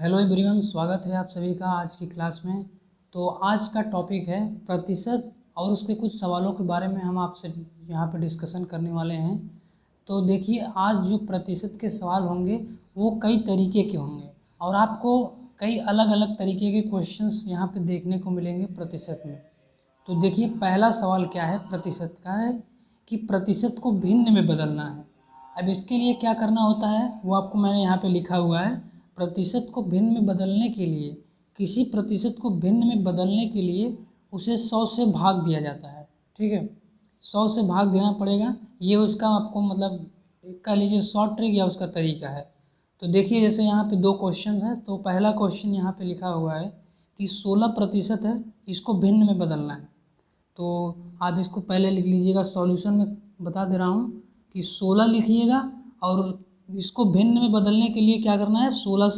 Hello everyone, स्वागत है आप सभी का आज की क्लास में। तो आज का टॉपिक है प्रतिशत और उसके कुछ सवालों के बारे में हम आपसे यहाँ पे डिस्कशन करने वाले हैं। तो देखिए, आज जो प्रतिशत के सवाल होंगे वो कई तरीके के होंगे और आपको कई अलग अलग तरीके के क्वेश्चंस यहाँ पे देखने को मिलेंगे प्रतिशत में। तो देखिए, पहला सवाल क्या है प्रतिशत का है कि प्रतिशत को भिन्न में बदलना है। अब इसके लिए क्या करना होता है वो आपको मैंने यहाँ पे लिखा हुआ है। प्रतिशत को भिन्न में बदलने के लिए, किसी प्रतिशत को भिन्न में बदलने के लिए उसे 100 से भाग दिया जाता है। ठीक है, 100 से भाग देना पड़ेगा। ये उसका आपको मतलब कह लीजिए शॉर्ट ट्रिक या उसका तरीका है। तो देखिए, जैसे यहाँ पे दो क्वेश्चन है। तो पहला क्वेश्चन यहाँ पे लिखा हुआ है कि 16% है, इसको भिन्न में बदलना है। तो आप इसको पहले लिख लीजिएगा। सॉल्यूशन में बता दे रहा हूँ कि 16 लिखिएगा और इसको भिन्न में बदलने के लिए क्या करना है, 16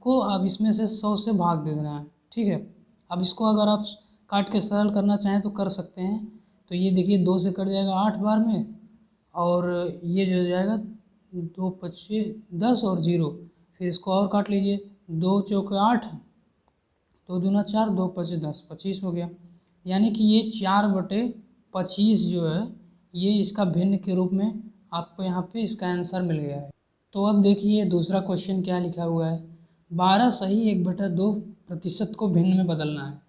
को अब इसमें से 100 से भाग दे देना है। ठीक है, अब इसको अगर आप काट के सरल करना चाहें तो कर सकते हैं। तो ये देखिए 2 से कट जाएगा 8 बार में, और ये जो हो जाएगा 2 पच्चे 10 और 0। फिर इसको और काट लीजिए, 2 चौके 8, 2 दूना 4, 2 पच्चे 10, 25 हो गया। यानी कि ये 4/25 जो है ये इसका भिन्न के रूप में आपको यहाँ पे इसका आंसर मिल गया है। तो अब देखिए दूसरा क्वेश्चन क्या लिखा हुआ है, 12 सही 1/2% को भिन्न में बदलना है।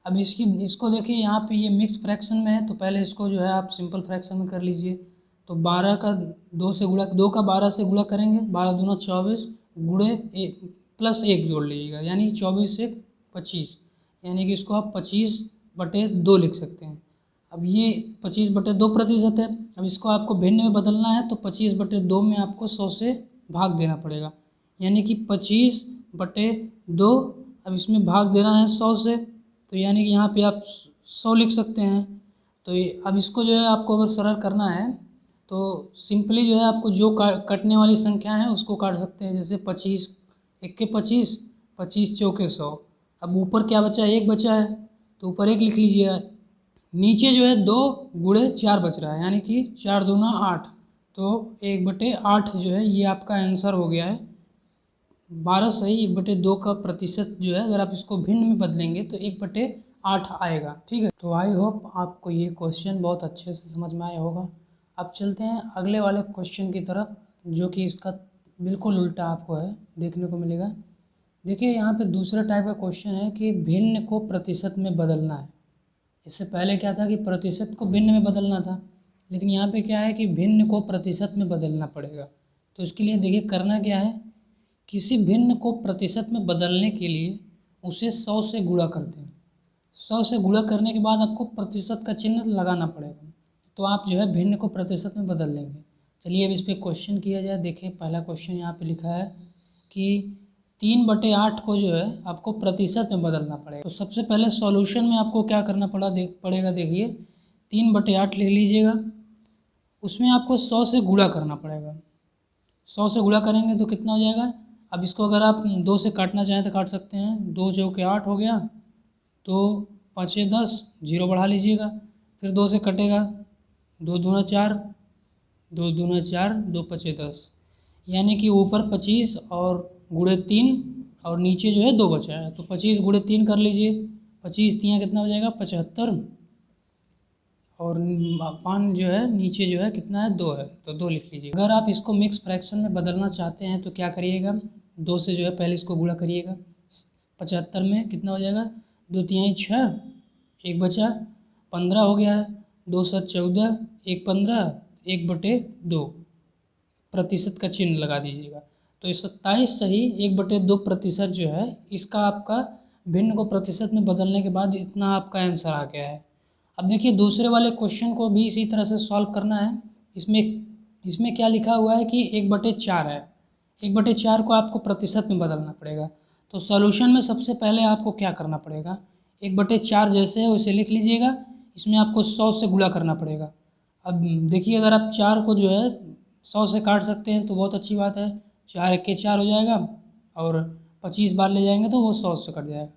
अब इसको देखिए, यहाँ पे ये मिक्स फ्रैक्शन में है तो पहले इसको जो है आप सिंपल फ्रैक्शन में कर लीजिए। तो 12 का 2 से गुणा, 2 का 12 से गुणा करेंगे, 12 दूना 24 गुणे प्लस 1 जोड़ लीजिएगा, यानी 24 से 25, यानी कि इसको आप 25/2 लिख सकते हैं। अब ये 25/2% है। अब इसको आपको भिन्न में बदलना है तो 25/2 में आपको 100 से भाग देना पड़ेगा, यानी कि 25/2। अब इसमें भाग देना है 100 से, तो यानी कि यहाँ पे आप 100 लिख सकते हैं। तो अब इसको जो है आपको अगर सरल करना है तो सिंपली जो है आपको जो कटने वाली संख्या है उसको काट सकते हैं। जैसे 25 1 25, 25 चौके 100। अब ऊपर क्या बचा है, 1 बचा है तो ऊपर 1 लिख लीजिए। नीचे जो है 2 गुणे 4 बच रहा है, यानी कि 4 दूना 8, तो 1/8 जो है ये आपका आंसर हो गया है। 12 सही 1/2 का प्रतिशत जो है अगर आप इसको भिन्न में बदलेंगे तो 1/8 आएगा। ठीक है, तो आई होप आपको ये क्वेश्चन बहुत अच्छे से समझ में आया होगा। अब चलते हैं अगले वाले क्वेश्चन की तरफ, जो कि इसका बिल्कुल उल्टा आपको है देखने को मिलेगा। देखिए, यहाँ पे दूसरा टाइप का क्वेश्चन है कि भिन्न को प्रतिशत में बदलना है। इससे पहले क्या था कि प्रतिशत को भिन्न में बदलना था, लेकिन यहाँ पे क्या है कि भिन्न को प्रतिशत में बदलना पड़ेगा। तो इसके लिए देखिए करना क्या है, किसी भिन्न को प्रतिशत में बदलने के लिए उसे 100 से गुणा करते हैं। 100 से गुणा करने के बाद आपको प्रतिशत का चिन्ह लगाना पड़ेगा, तो आप जो है भिन्न को प्रतिशत में बदल लेंगे। चलिए अब इस पर क्वेश्चन किया जाए। देखिए पहला क्वेश्चन यहाँ पे लिखा है कि 3/8 को जो है आपको प्रतिशत में बदलना पड़ेगा। तो सबसे पहले सॉल्यूशन में आपको क्या करना पड़ेगा, देखिए 3/8 लिख लीजिएगा। उसमें आपको 100 से गुणा करना पड़ेगा। 100 से गुणा करेंगे तो कितना हो जाएगा। अब इसको अगर आप 2 से काटना चाहें तो काट सकते हैं। 2 चौके 8 हो गया, तो 5 10, 0 बढ़ा लीजिएगा। फिर 2 से कटेगा, 2 दूना 4, 2 दूना 4, 2 पचे 10, यानी कि ऊपर 25 और गुणे 3 और नीचे जो है 2 बचा है। तो 25 गुणे 3 कर लीजिए, 25 3 कितना हो जाएगा 75, और 5 जो है नीचे जो है कितना है 2 है, तो 2 लिख लीजिए। अगर आप इसको मिक्स फ्रैक्शन में बदलना चाहते हैं तो क्या करिएगा, 2 से जो है पहले इसको गुणा करिएगा। 75 में कितना हो जाएगा, 2 तिहाई 6, 1 बचा, 15 हो गया है, 2 7 14, 1 15, 1/2 प्रतिशत का चिन्ह लगा दीजिएगा। तो 27 सही 1/2% जो है इसका आपका भिन्न को प्रतिशत में बदलने के बाद इतना आपका आंसर आ गया है। अब देखिए दूसरे वाले क्वेश्चन को भी इसी तरह से सॉल्व करना है। इसमें क्या लिखा हुआ है कि 1/4 है। 1/4 को आपको प्रतिशत में बदलना पड़ेगा। तो सॉल्यूशन में सबसे पहले आपको क्या करना पड़ेगा, 1/4 जैसे है वैसे लिख लीजिएगा। इसमें आपको 100 से गुणा करना पड़ेगा। अब देखिए, अगर आप 4 को जो है 100 से काट सकते हैं तो बहुत अच्छी बात है। 4 1 4 हो जाएगा, और 25 बार ले जाएंगे तो वो 100 से कट जाएगा।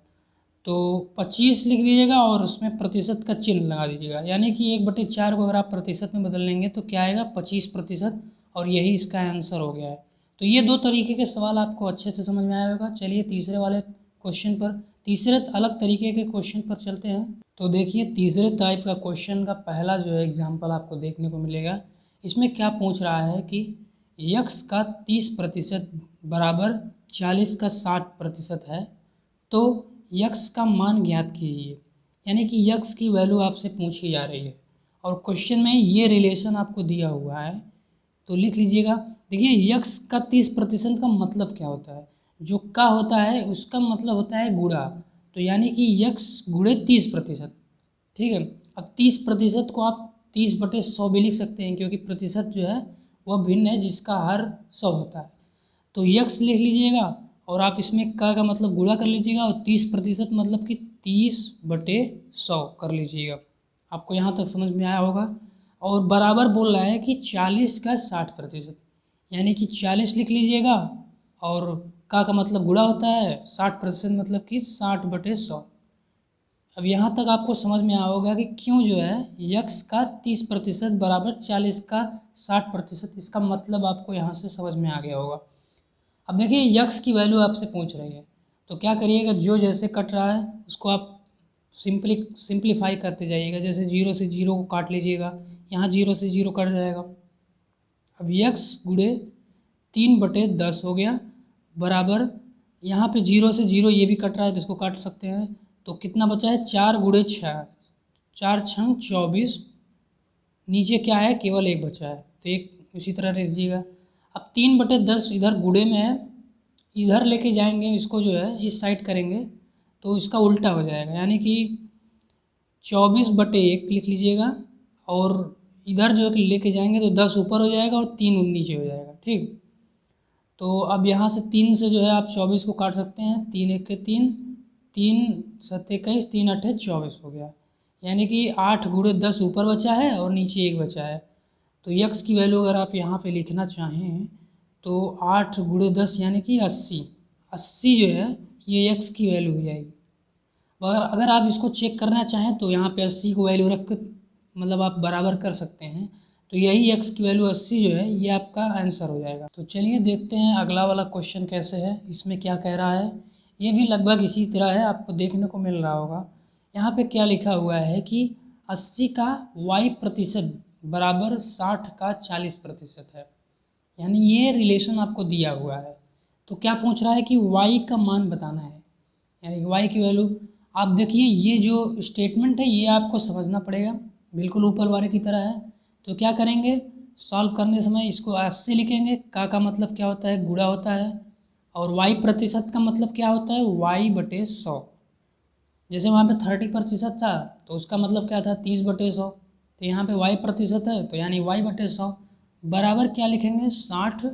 तो 25 लिख दीजिएगा और उसमें प्रतिशत का चिन्ह लगा दीजिएगा, यानी कि 1/4 को अगर आप प्रतिशत में बदल लेंगे तो क्या आएगा 25%, और यही इसका आंसर हो गया है। तो ये दो तरीके के सवाल आपको अच्छे से समझ में आया होगा। चलिए तीसरे वाले क्वेश्चन पर, तीसरे अलग तरीके के क्वेश्चन पर चलते हैं। तो देखिए तीसरे टाइप का क्वेश्चन का पहला जो है एग्जाम्पल आपको देखने को मिलेगा। इसमें क्या पूछ रहा है कि यक्स का 30% बराबर 40 का 60% है, तो यक्स का मान ज्ञात कीजिए। यानी कि यक्स की वैल्यू आपसे पूछी जा रही है और क्वेश्चन में ये रिलेशन आपको दिया हुआ है, तो लिख लीजिएगा। देखिए यक्स का 30% का मतलब क्या होता है, जो का होता है उसका मतलब होता है गुणा, तो यानी कि यक्स गुणे 30%। ठीक है, अब 30% को आप 30/100 भी लिख सकते हैं, क्योंकि प्रतिशत जो है वह भिन्न है जिसका हर 100 होता है। तो यक्स लिख लीजिएगा और आप इसमें का मतलब गुणा कर लीजिएगा और 30% मतलब कि 30/100 कर लीजिएगा। आपको यहाँ तक समझ में आया होगा। और बराबर बोल रहा है कि 40 का 60%, यानी कि 40 लिख लीजिएगा और का मतलब गुणा होता है, 60% मतलब कि 60/100। अब यहाँ तक आपको समझ में आया होगा कि क्यों जो है यक्स का 30% बराबर 40 का 60%, इसका मतलब आपको यहाँ से समझ में आ गया होगा। अब देखिए यक्स की वैल्यू आपसे पूछ रही है, तो क्या करिएगा, जो जैसे कट रहा है उसको आप सिंप्लीफाई करते जाइएगा। जैसे 0 से 0 को काट लीजिएगा, यहाँ 0 से 0 कट जाएगा। अब यक्स गुणे 3/10 हो गया, बराबर यहाँ पे 0 से 0 ये भी कट रहा है तो इसको काट सकते हैं। तो कितना बचा है, 4 गुणे 6, 4 छंग 24, नीचे क्या है केवल 1 बचा है, तो 1 उसी तरह रख दीजिएगा। अब 3/10 इधर गुणे में है, इधर लेके जाएंगे इसको जो है इस साइड करेंगे तो इसका उल्टा हो जाएगा, यानी कि 24/1 लिख लीजिएगा और इधर जो है लेके जाएंगे तो 10 ऊपर हो जाएगा और 3 नीचे हो जाएगा। ठीक, तो अब यहाँ से 3 से जो है आप 24 को काट सकते हैं, 3 1 के 3, 3 7 21, 3 8 24 हो गया, यानी कि 8 गुणे 10 ऊपर बचा है और नीचे 1 बचा है। तो यक्स की वैल्यू अगर आप यहाँ पे लिखना चाहें तो 8 गुणे 10 यानी कि 80, 80 जो है ये यक्स की वैल्यू हो जाएगी। मगर अगर आप इसको चेक करना चाहें तो यहाँ पे 80 को वैल्यू रख कर मतलब आप बराबर कर सकते हैं, तो यही x की वैल्यू 80 जो है ये आपका आंसर हो जाएगा। तो चलिए देखते हैं अगला वाला क्वेश्चन कैसे है, इसमें क्या कह रहा है। ये भी लगभग इसी तरह है, आपको देखने को मिल रहा होगा। यहाँ पे क्या लिखा हुआ है कि 80 का y% बराबर 60 का 40% है, यानी ये रिलेशन आपको दिया हुआ है। तो क्या पूछ रहा है कि y का मान बताना है, यानी कि y की वैल्यू। आप देखिए ये जो स्टेटमेंट है ये आपको समझना पड़ेगा, बिल्कुल ऊपर वाले की तरह है। तो क्या करेंगे, सॉल्व करने समय इसको 80 लिखेंगे, का मतलब क्या होता है, गुणा होता है, और y% का मतलब क्या होता है, y/100। जैसे वहाँ पे 30% था तो उसका मतलब क्या था, 30/100, तो यहाँ पे y% है तो यानी y/100 बराबर क्या लिखेंगे, 60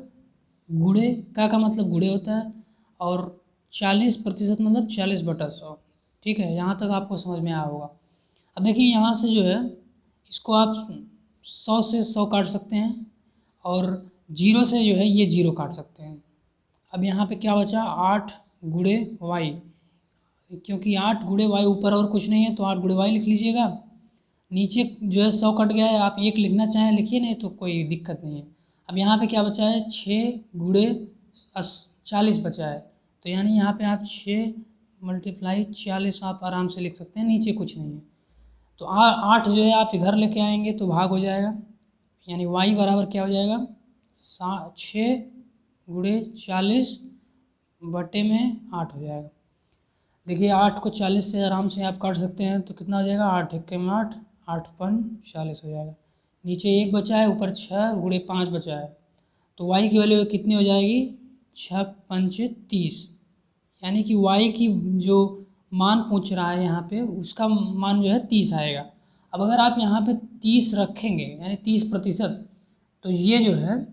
गुणे का मतलब गुणे होता है और 40% मतलब 40/100। ठीक है, यहाँ तक आपको समझ में आया होगा। अब देखिए यहाँ से जो है इसको आप 100 से 100 काट सकते हैं और 0 से जो है ये 0 काट सकते हैं। अब यहाँ पे क्या बचा, 8 गुणे y, क्योंकि 8 गुणे y ऊपर और कुछ नहीं है तो 8 गुणे y लिख लीजिएगा। नीचे जो है 100 कट गया है, आप 1 लिखना चाहें लिखिए, नहीं तो कोई दिक्कत नहीं है। अब यहाँ पे क्या बचा है, 6 गुणे 40 बचा है, तो यानी यहाँ पे आप 6 × 40 आप आराम से लिख सकते हैं, नीचे कुछ नहीं है। तो 8 जो है आप इधर लेके आएंगे तो भाग हो जाएगा, यानी y बराबर क्या हो जाएगा, 6 गुणे 40 बटे में 8 हो जाएगा। देखिए 8 को 40 से आराम से आप काट सकते हैं, तो कितना हो जाएगा, 8 1 में 8, 8 5 40 हो जाएगा। नीचे 1 बचा है, ऊपर 6 गुणे 5 बचा है, तो y की वैल्यू कितनी हो जाएगी, 6 5 30, यानी कि y की जो मान पूछ रहा है यहाँ पे उसका मान जो है 30 आएगा। अब अगर आप यहाँ पे 30 रखेंगे यानी 30%, तो ये जो है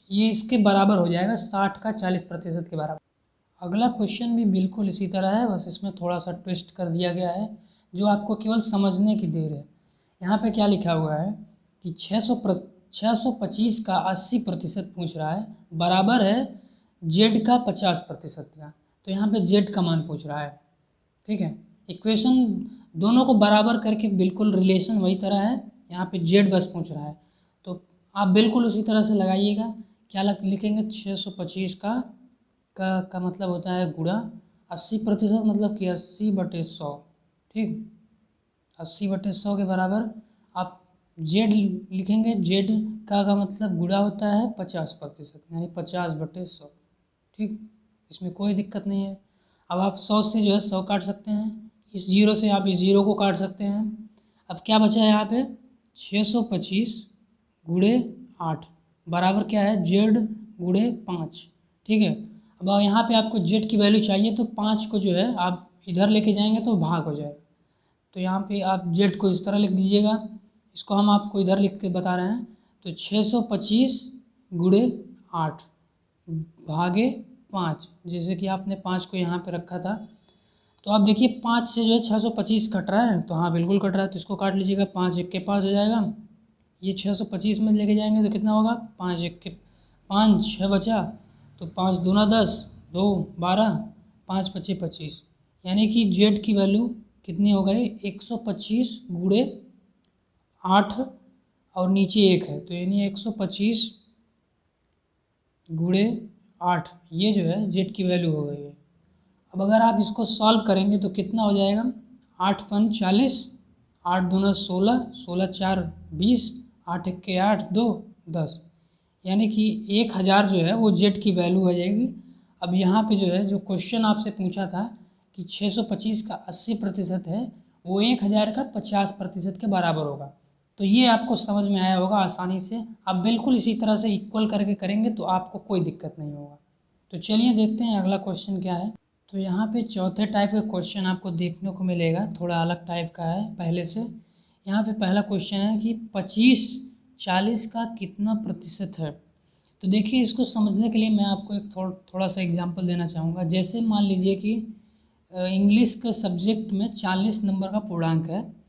ये इसके बराबर हो जाएगा, 60 का 40% के बराबर। अगला क्वेश्चन भी बिल्कुल इसी तरह है, बस इसमें थोड़ा सा ट्विस्ट कर दिया गया है जो आपको केवल समझने की देर है। यहाँ पे क्या लिखा हुआ है कि 625 का 80% पूछ रहा है, बराबर है z का 50% का, तो यहाँ पे z का मान पूछ रहा है। ठीक है, इक्वेशन दोनों को बराबर करके बिल्कुल रिलेशन वही तरह है, यहाँ पे z बस पूछ रहा है, तो आप बिल्कुल उसी तरह से लगाइएगा क्या लिखेंगे 625 का मतलब होता है गुणा 80% मतलब कि 80/100। ठीक, 80/100 के बराबर आप जेड लिखेंगे। जेड का मतलब गुणा होता है 50%, यानी 50/100। ठीक, इसमें कोई दिक्कत नहीं है। अब आप 100 से जो है 100 काट सकते हैं, इस जीरो से आप इस जीरो को काट सकते हैं। अब क्या बचा है यहाँ पे 625 गुणे 8 बराबर क्या है जेड गुणे 5। ठीक है, अब यहाँ पे आपको जेड की वैल्यू चाहिए तो 5 को जो है आप इधर लेके जाएंगे तो भाग हो जाएगा। तो यहाँ पे आप जेड को इस तरह लिख दीजिएगा, इसको हम आपको इधर लिख के बता रहे हैं। तो 625 गुणे 8 भागे 5, जैसे कि आपने 5 को यहाँ पे रखा था। तो आप देखिए 5 से जो है 625 कट रहा है, तो हाँ बिल्कुल कट रहा है, तो इसको काट लीजिएगा। 5 एक के 5 हो जाएगा, ये 625 में लेके जाएंगे तो कितना होगा 5 एक के 5 6 बचा, तो 5 दूना 10 2 12 5 पच्चीस 25, यानी कि जेड की वैल्यू कितनी हो गई 125 गुणे 8 और नीचे 1 है, तो यानी 125 गुणे 8 ये जो है जेड की वैल्यू हो गई है। अब अगर आप इसको सॉल्व करेंगे तो कितना हो जाएगा 8 5 40, 8 दूना 16, 16 4 20, 8 एक के 8 2 10, यानी कि 1000 जो है वो जेड की वैल्यू हो जाएगी। अब यहाँ पे जो है जो क्वेश्चन आपसे पूछा था कि 625 का 80% है, वो 1000 का 50% के बराबर होगा। तो ये आपको समझ में आया होगा आसानी से। आप बिल्कुल इसी तरह से इक्वल करके करेंगे तो आपको कोई दिक्कत नहीं होगा। तो चलिए देखते हैं अगला क्वेश्चन क्या है। तो यहाँ पे चौथे टाइप का क्वेश्चन आपको देखने को मिलेगा, थोड़ा अलग टाइप का है पहले से। यहाँ पे पहला क्वेश्चन है कि 25 40 का कितना प्रतिशत है। तो देखिए इसको समझने के लिए मैं आपको एक थोड़ा सा एग्जांपल देना चाहूँगा। जैसे मान लीजिए कि इंग्लिश के सब्जेक्ट में 40 नंबर का पूर्णांक है,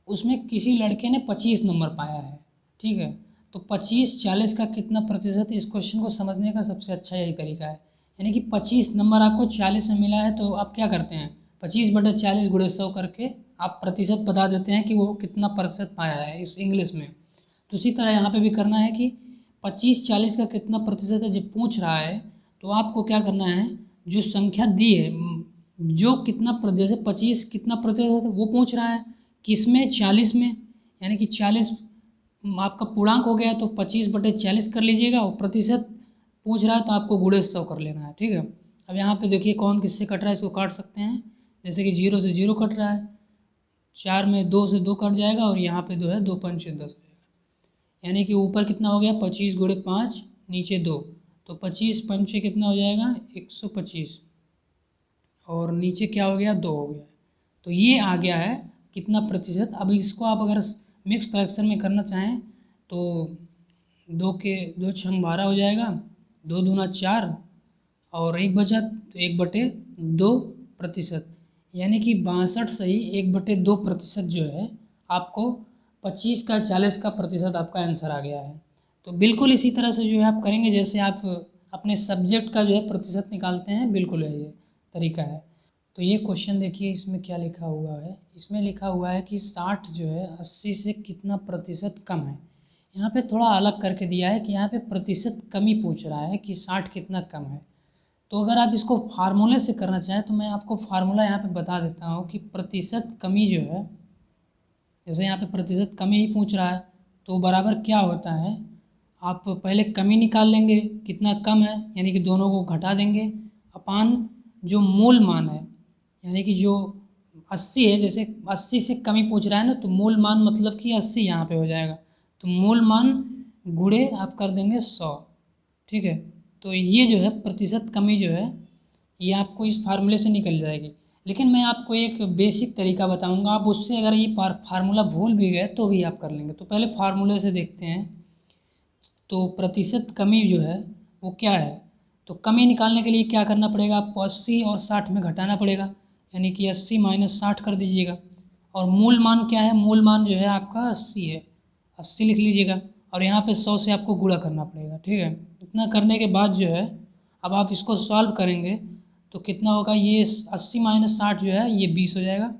उसमें किसी लड़के ने 25 नंबर पाया है। ठीक है, तो 25 40 का कितना प्रतिशत, इस क्वेश्चन को समझने का सबसे अच्छा यही तरीका है। यानी कि 25 नंबर आपको 40 में मिला है, तो आप क्या करते हैं 25/40 गुणे 100 करके आप प्रतिशत बता देते हैं कि वो कितना प्रतिशत पाया है इस इंग्लिश में। तो उसी तरह यहाँ पे भी करना है कि 25 40 का कितना प्रतिशत है जब पूछ रहा है, तो आपको क्या करना है जो संख्या दी है जो कितना जैसे 25 कितना प्रतिशत है वो पूछ रहा है, किस में 40 में, यानी कि 40 आपका पूर्णांक हो गया तो 25/40 कर लीजिएगा, और प्रतिशत पूछ रहा है तो आपको गुणे 100 कर लेना है। ठीक है, अब यहाँ पे देखिए कौन किससे कट रहा है, इसको काट सकते हैं। जैसे कि 0 से 0 कट रहा है, 4 में 2 से 2 कट जाएगा, और यहाँ पे 2 है 2 5 10 हो जाएगा, यानी कि ऊपर कितना हो गया 25 गुणे 5 नीचे 2, तो 25 पंचे कितना हो जाएगा 125, और नीचे क्या हो गया 2 हो गया। तो ये आ गया है कितना प्रतिशत। अब इसको आप अगर मिक्स फ्रैक्शन में करना चाहें तो 2 के 2 छंग 12 हो जाएगा, 2 दूना 4 और 1 बचा तो 1/2%, यानी कि 62 से ही 1/2% जो है आपको 25 का 40 का प्रतिशत आपका आंसर आ गया है। तो बिल्कुल इसी तरह से जो है आप करेंगे जैसे आप अपने सब्जेक्ट का जो है प्रतिशत निकालते हैं, बिल्कुल यही तरीका है। तो ये क्वेश्चन देखिए इसमें क्या लिखा हुआ है, इसमें लिखा हुआ है कि 60 जो है 80 से कितना प्रतिशत कम है। यहाँ पे थोड़ा अलग करके दिया है कि यहाँ पे प्रतिशत कमी पूछ रहा है कि 60 कितना कम है। तो अगर आप इसको फार्मूले से करना चाहें तो मैं आपको फार्मूला यहाँ पे बता देता हूँ कि प्रतिशत कमी जो है, जैसे यहाँ पे प्रतिशत कमी ही पूछ रहा है तो बराबर क्या होता है, आप पहले कमी निकाल लेंगे कितना कम है, यानी कि दोनों को घटा देंगे अपान जो मूल मान है, यानी कि जो 80 है, जैसे 80 से कमी पूछ रहा है ना, तो मूल मान मतलब कि 80 यहाँ पे हो जाएगा, तो मूल मान गुणे आप कर देंगे 100। ठीक है, तो ये जो है प्रतिशत कमी जो है ये आपको इस फार्मूले से निकल जाएगी। लेकिन मैं आपको एक बेसिक तरीका बताऊंगा, आप उससे अगर ये फार्मूला भूल भी गए तो भी आप कर लेंगे। तो पहले फार्मूले से देखते हैं। तो प्रतिशत कमी जो है वो क्या है, तो कमी निकालने के लिए क्या करना पड़ेगा, आपको 80 और 60 में घटाना पड़ेगा, यानी कि 80 माइनस 60 कर दीजिएगा। और मूल मान क्या है, मूल मान जो है आपका 80 है, 80 लिख लीजिएगा, और यहाँ पे 100 से आपको गुणा करना पड़ेगा। ठीक है, इतना करने के बाद जो है अब आप इसको सॉल्व करेंगे तो कितना होगा, ये 80 माइनस 60 जो है ये 20 हो जाएगा,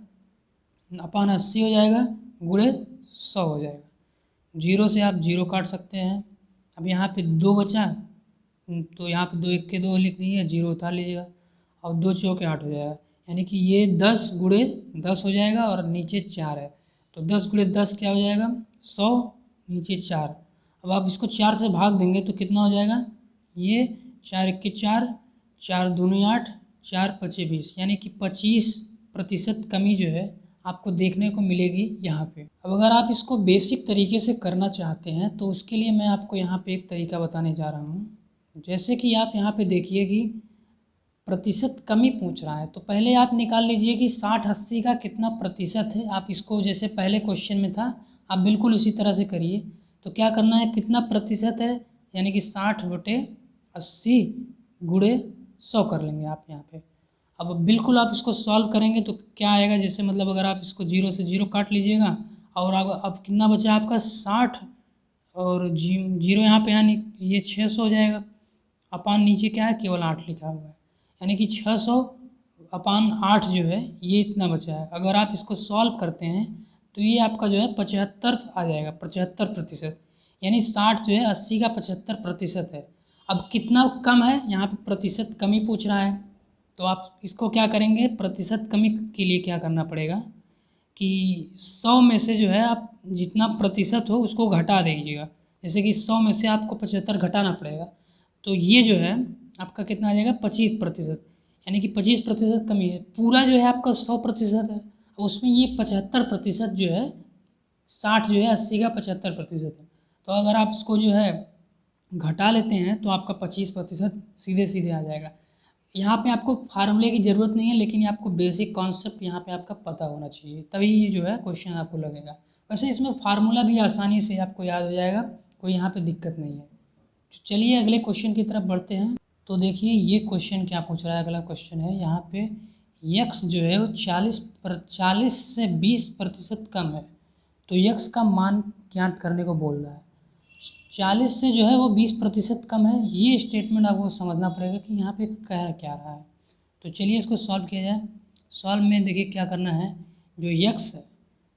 अपान 80 हो जाएगा गुणे 100 हो जाएगा। 0 से आप 0 काट सकते हैं। अब यहाँ पे 2 बचा तो यहाँ पे 2 1 के 2 लिख लीजिए, 0 उतार लीजिएगा और 2 चौके 8 हो जाएगा। यानी कि ये 10 गुणे 10 हो जाएगा और नीचे 4 है, तो 10 गुणे 10 क्या हो जाएगा 100, नीचे 4। अब आप इसको 4 से भाग देंगे तो कितना हो जाएगा, ये 4 1 4, 4 दूनी 8, 4 5 20, यानी कि 25% कमी जो है आपको देखने को मिलेगी यहाँ पे। अब अगर आप इसको बेसिक तरीके से करना चाहते हैं तो उसके लिए मैं आपको यहाँ पे एक तरीका बताने जा रहा हूँ। जैसे कि आप यहाँ पे देखिए कि प्रतिशत कमी पूछ रहा है, तो पहले आप निकाल लीजिए कि 60-80 का कितना प्रतिशत है। आप इसको जैसे पहले क्वेश्चन में था आप बिल्कुल उसी तरह से करिए। तो क्या करना है, कितना प्रतिशत है, यानी कि 60/80 गुणे 100 कर लेंगे आप यहाँ पे। अब बिल्कुल आप इसको सॉल्व करेंगे तो क्या आएगा, जैसे मतलब अगर आप इसको 0 से 0 काट लीजिएगा और अब कितना बचा आपका 60 और 0 यहाँ पे, यानी ये 600 हो जाएगा। अपान नीचे क्या है, केवल 8 लिखा हुआ है, यानी कि 600/8 जो है ये इतना बचा है। अगर आप इसको सॉल्व करते हैं तो ये आपका जो है 75 आ जाएगा, 75%, यानी 60 जो है 80 का 75% है। अब कितना कम है, यहाँ पे प्रतिशत कमी पूछ रहा है, तो आप इसको क्या करेंगे, प्रतिशत कमी के लिए क्या करना पड़ेगा कि 100 में से जो है आप जितना प्रतिशत हो उसको घटा दीजिएगा। जैसे कि 100 में से आपको 75 घटाना पड़ेगा, तो ये जो है आपका कितना आ जाएगा 25%, यानी कि 25% कमी है। पूरा जो है आपका 100% है, उसमें ये 75% जो है, 60 जो है 80 का 75% है। तो अगर आप इसको जो है घटा लेते हैं तो आपका 25% सीधे सीधे आ जाएगा। यहाँ पे आपको फार्मूले की ज़रूरत नहीं है, लेकिन आपको बेसिक कॉन्सेप्ट यहाँ पे आपका पता होना चाहिए, तभी ये जो है क्वेश्चन आपको लगेगा। वैसे इसमें फार्मूला भी आसानी से आपको याद हो जाएगा, कोई यहाँ पे दिक्कत नहीं है। चलिए अगले क्वेश्चन की तरफ बढ़ते हैं। तो देखिए ये क्वेश्चन क्या पूछ रहा है, अगला क्वेश्चन है यहाँ पे यक्स जो है वो 40 से 20% कम है, तो यक्स का मान ज्ञात करने को बोल रहा है। 40 से जो है वो 20% कम है, ये स्टेटमेंट आपको समझना पड़ेगा कि यहाँ पे कह क्या रहा है। तो चलिए इसको सॉल्व किया जाए। सॉल्व में देखिए क्या करना है, जो यक्स है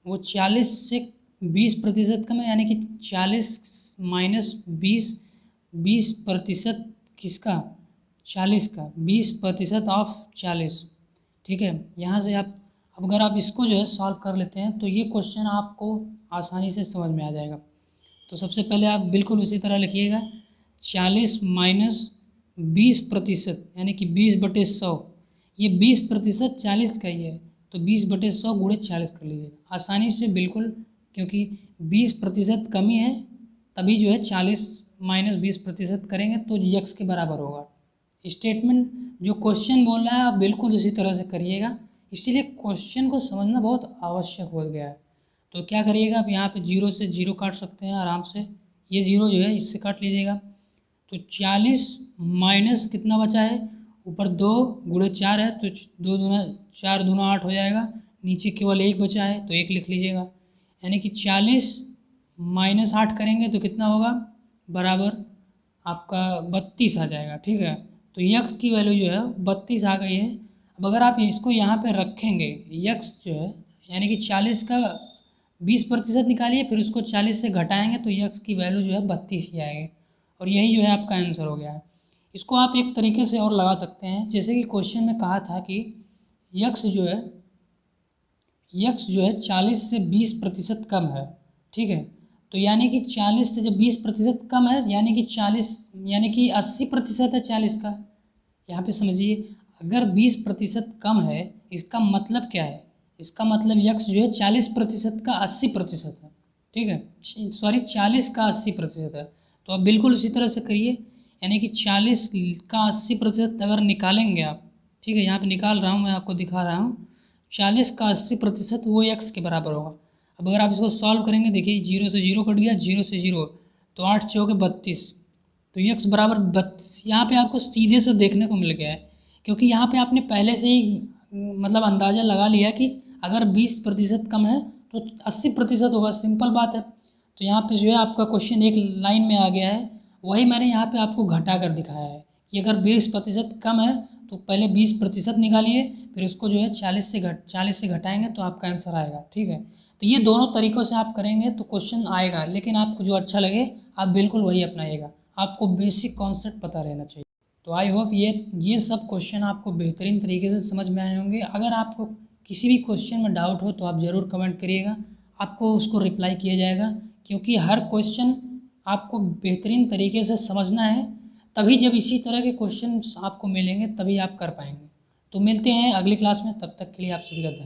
वो 40 से 20% कम है, यानी कि 40 माइनस 20% किसका, 40 का, 20% ऑफ 40, ठीक है। यहाँ से आप अब अगर आप इसको जो है सॉल्व कर लेते हैं तो ये क्वेश्चन आपको आसानी से समझ में आ जाएगा। तो सबसे पहले आप बिल्कुल उसी तरह लिखिएगा, 40 माइनस 20%, यानी कि 20/100, ये 20% 40 का ही है, तो 20/100 गुणे 40 कर लीजिएगा आसानी से बिल्कुल, क्योंकि 20% कमी है, तभी जो है 40 माइनस 20% करेंगे तो यक्स के बराबर होगा। स्टेटमेंट जो क्वेश्चन बोल रहा है आप बिल्कुल उसी तरह से करिएगा, इसीलिए क्वेश्चन को समझना बहुत आवश्यक हो गया है। तो क्या करिएगा, आप यहाँ पे 0 से 0 काट सकते हैं आराम से, ये 0 जो है इससे काट लीजिएगा। तो 40 माइनस कितना बचा है, ऊपर 2 गुणे 4 है, तो 2 दूना 4 दूना 8 हो जाएगा, नीचे केवल 1 बचा है तो 1 लिख लीजिएगा, यानी कि 40 माइनस 8 करेंगे तो कितना होगा, बराबर आपका 32 आ जाएगा, ठीक है। तो यक्स की वैल्यू जो है 32 आ गई है। अब अगर आप इसको यहाँ पे रखेंगे, यक्स जो है यानी कि 40 का 20% निकालिए, फिर उसको 40 से घटाएंगे तो यक्स की वैल्यू जो है 32 ही आएगी, और यही जो है आपका आंसर हो गया है। इसको आप एक तरीके से और लगा सकते हैं, जैसे कि क्वेश्चन में कहा था कि यक्स जो है 40 से 20% कम है, ठीक है। तो यानी कि 40 से जब 20% कम है, यानी कि 80% है 40 का। यहाँ पे समझिए, अगर 20% कम है इसका मतलब क्या है, इसका मतलब यक्स जो है 40% का 80% है, ठीक है, सॉरी 40 का 80% है। तो आप बिल्कुल उसी तरह से करिए, यानी कि 40 का 80% अगर निकालेंगे आप, ठीक है, यहाँ पे निकाल रहा हूँ मैं, आपको दिखा रहा हूँ, 40 का 80% वो यक्स के बराबर होगा। अब अगर आप इसको सॉल्व करेंगे, देखिए 0 से 0 कट गया, 0 से 0, तो 8 चौके 32, तो यक्स बराबर 32 यहाँ पे आपको सीधे से देखने को मिल गया है, क्योंकि यहाँ पे आपने पहले से ही मतलब अंदाज़ा लगा लिया कि अगर 20% कम है तो 80% होगा, सिंपल बात है। तो यहाँ पे जो है आपका क्वेश्चन एक लाइन में आ गया है, वही मैंने यहाँ पे आपको घटा कर दिखाया है कि अगर 20% कम है तो पहले 20% निकालिए, फिर उसको जो है 40 से घटाएंगे तो आपका आंसर आएगा, ठीक है। तो ये दोनों तरीक़ों से आप करेंगे तो क्वेश्चन आएगा, लेकिन आपको जो अच्छा लगे आप बिल्कुल वही अपनाइएगा। आपको बेसिक कॉन्सेप्ट पता रहना चाहिए। तो आई होप ये सब क्वेश्चन आपको बेहतरीन तरीके से समझ में आए होंगे। अगर आपको किसी भी क्वेश्चन में डाउट हो तो आप ज़रूर कमेंट करिएगा, आपको उसको रिप्लाई किया जाएगा, क्योंकि हर क्वेश्चन आपको बेहतरीन तरीके से समझना है, तभी जब इसी तरह के क्वेश्चन आपको मिलेंगे तभी आप कर पाएंगे। तो मिलते हैं अगली क्लास में, तब तक के लिए आप सभी का धन्यवाद।